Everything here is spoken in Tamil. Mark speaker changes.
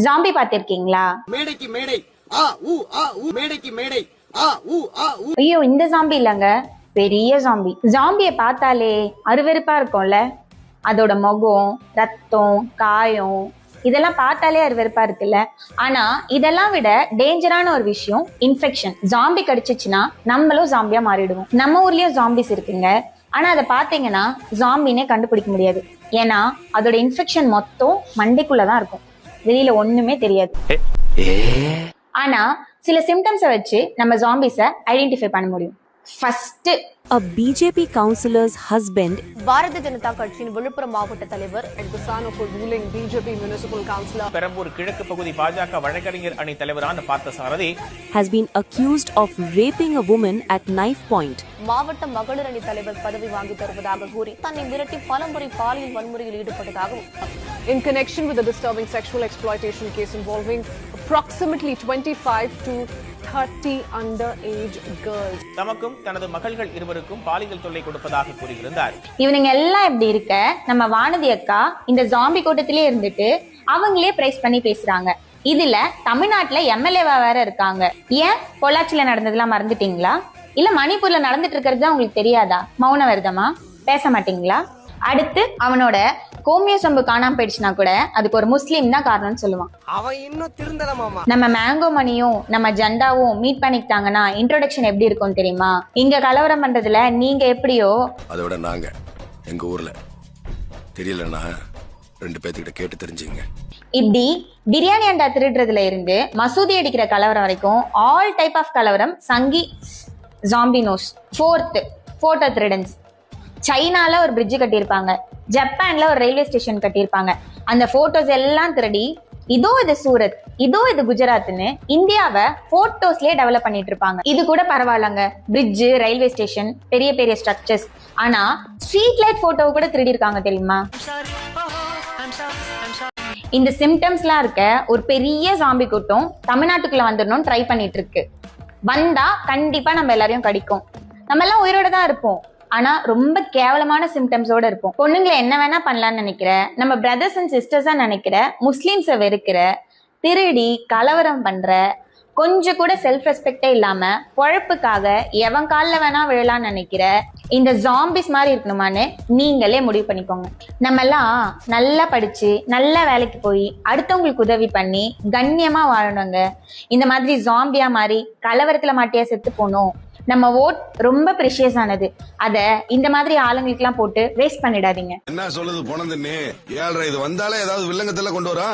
Speaker 1: ஜாம்பி பாத்திருக்கீங்களா?
Speaker 2: மேடைக்கு மேடை மேடைக்கு மேடை
Speaker 1: ஐயோ, இந்த ஜாம்பி இல்லங்க, பெரிய ஜாம்பி. ஜாம்பியை பார்த்தாலே அருவருப்பா இருக்கும்ல. அதோட முகம், ரத்தம், காயம் இதெல்லாம் பார்த்தாலே அருவருப்பா இருக்குல்ல. ஆனா இதெல்லாம் விட டேஞ்சரான ஒரு விஷயம் இன்ஃபெக்ஷன். ஜாம்பி கடிச்சிச்சுன்னா நம்மளும் ஜாம்பியா மாறிடுவோம். நம்ம ஊர்லயும் ஜாம்பிஸ் இருக்குங்க. ஆனா அதை பாத்தீங்கன்னா ஜாம்பினே கண்டுபிடிக்க முடியாது. ஏன்னா அதோட இன்ஃபெக்ஷன் மொத்தம் மண்டைக்குள்ளதான் இருக்கும், வெளியில ஒண்ணுமே தெரியாது. ஆனா சில சிம்டம்ஸை வச்சு நம்ம ஜாம்பிஸை ஐடென்டிஃபை பண்ண முடியும். First,
Speaker 3: a BJP councillor's husband,
Speaker 4: Bharatiya Janata கட்சியின் விழுப்புரம் மாவட்ட தலைவர் and the son of a ruling BJP municipal councillor,
Speaker 5: Perambur கிழக்கு பகுதி பாஜக வழக்கறிஞர் அணி தலைவரான Parthasarathy,
Speaker 3: has been accused of raping a woman at knife point.
Speaker 4: மாவட்ட மகளிர் அணி தலைவர் பதவி வாங்கி தருவதாக கூறி தன்னை மிரட்டி பலமுறை பாலியல் வன்முறையில் ஈடுபட்டதாகவும், in connection with a disturbing sexual exploitation case involving approximately 25 to 30 underage girls,
Speaker 5: தமக்கும் தனது மகள்கள் இருவருக்கும் பாலியல் தொல்லை கொடுப்பதாக கூறியிருந்தார்.
Speaker 1: இவனுங்க எல்லாம் இப்படி இருக்க நம்ம வானதி அக்கா இந்த ஜாம்பி கூட்டத்திலே இருந்துட்டு அவங்களே பிரைஸ் பண்ணி பேசுறாங்க. இதுல தமிழ்நாட்டுல எம்எல்ஏவா வேற இருக்காங்க. ஏன் பொள்ளாச்சியில நடந்ததெல்லாம் மறந்துட்டீங்களா? இல்ல மணிப்பூர்ல நடந்துட்டு இருக்கிறது தான் உங்களுக்கு தெரியாதா? மௌன விரதமா? பேச மாட்டீங்களா? அடுத்து அவனோட கோமிய சொம்பு காணாம போயிடுச்சுன்னா கூட அதுக்கு ஒரு முஸ்லீம் தான் காரணம்னு சொல்லுவான்.
Speaker 2: அவன் இன்னும் திருந்தலமாமா.
Speaker 1: நம்ம மேங்கோ மணியும் நம்ம ஜெண்டாவும் மீட் பண்ணிக்கிட்டாங்கன்னா இன்ட்ரோடக்ஷன் எப்படி இருக்கும் தெரியுமா? இங்க கலவரம் பண்றதுல நீங்க எப்படியோ
Speaker 6: அதோட நாங்க எங்க ஊர்ல தெரியலன்னா 2 பேர்த்துக்கிட்ட கேட்டு தெரிஞ்சுங்க.
Speaker 1: இப்படி பிரியாணி அண்டா திருடுறதுல இருந்து மசூதி அடிக்கிற கலவரம் வரைக்கும் ஆல் டைப் ஆஃப் கலவரம் சங்கி ஜாம்பி நோஸ். ஃபோர்த், போட்டோ த்ரிடன்ஸ். சைனால ஒரு பிரிட்ஜ் கட்டியிருப்பாங்க, ஜப்பான்ல ஒரு ரயில்வே ஸ்டேஷன் கட்டியிருப்பாங்க. அந்த போட்டோஸ் எல்லாம் திருடி இதோ இது சூரத், இதோ இது குஜராத்னு இந்தியாவை போட்டோஸ்லயே டெவலப் பண்ணிட்டு இருப்பாங்க. இது கூட பரவாயில்லங்க, பிரிட்ஜ், ரயில்வே ஸ்டேஷன், பெரிய பெரிய ஸ்ட்ரக்சர்ஸ். ஆனா ஸ்ட்ரீட் லைட் போட்டோ கூட திருடி இருக்காங்க தெரியுமா? இந்த சிம்டம்ஸ்லாம் இருக்க ஒரு பெரிய ஜாம்பி கூட்டம் தமிழ்நாட்டுக்குள்ள வந்துடணும்னு ட்ரை பண்ணிட்டு இருக்கு. வந்தா கண்டிப்பா நம்ம எல்லாரையும் கடிக்கும். நம்ம எல்லாம் உயிரோட தான் இருப்போம், ஆனா ரொம்ப கேவலமான சிம்டம்ஸோட இருப்போம். பொண்ணுங்களை என்ன வேணா பண்ணலாம்னு நினைக்கிற, நம்ம பிரதர்ஸ் அண்ட் சிஸ்டர்ஸா நினைக்கிற, முஸ்லீம்ஸை வெறுக்கிற, திருடி கலவரம் பண்ற, கொஞ்சம் கூட செல்ஃப் ரெஸ்பெக்டே இல்லாம பொழப்புக்காக எவன் காலில் வேணா விழலான்னு நினைக்கிற இந்த ஜாம்பிஸ் மாதிரி இருக்கணுமான்னு நீங்களே முடிவு பண்ணிக்கோங்க. நம்ம எல்லாம் நல்லா படிச்சு நல்ல வேலைக்கு போய் அடுத்தவங்களுக்கு உதவி பண்ணி கண்ணியமா வாழணுங்க. இந்த மாதிரி ஜாம்பியா மாதிரி கலவரத்துல மாட்டியா செத்து போனோம். நம்ம ஓட் ரொம்ப ப்ரெஷியஸ் ஆனது. அத இந்த மாதிரி ஆளுங்களுக்கு எல்லாம் போட்டு வேஸ்ட் பண்ணிடாதீங்க.
Speaker 6: என்ன சொல்லுது போனதுன்னு 7:30 இது வந்தாலே ஏதாவது வில்லங்கத்துல கொண்டு வரா.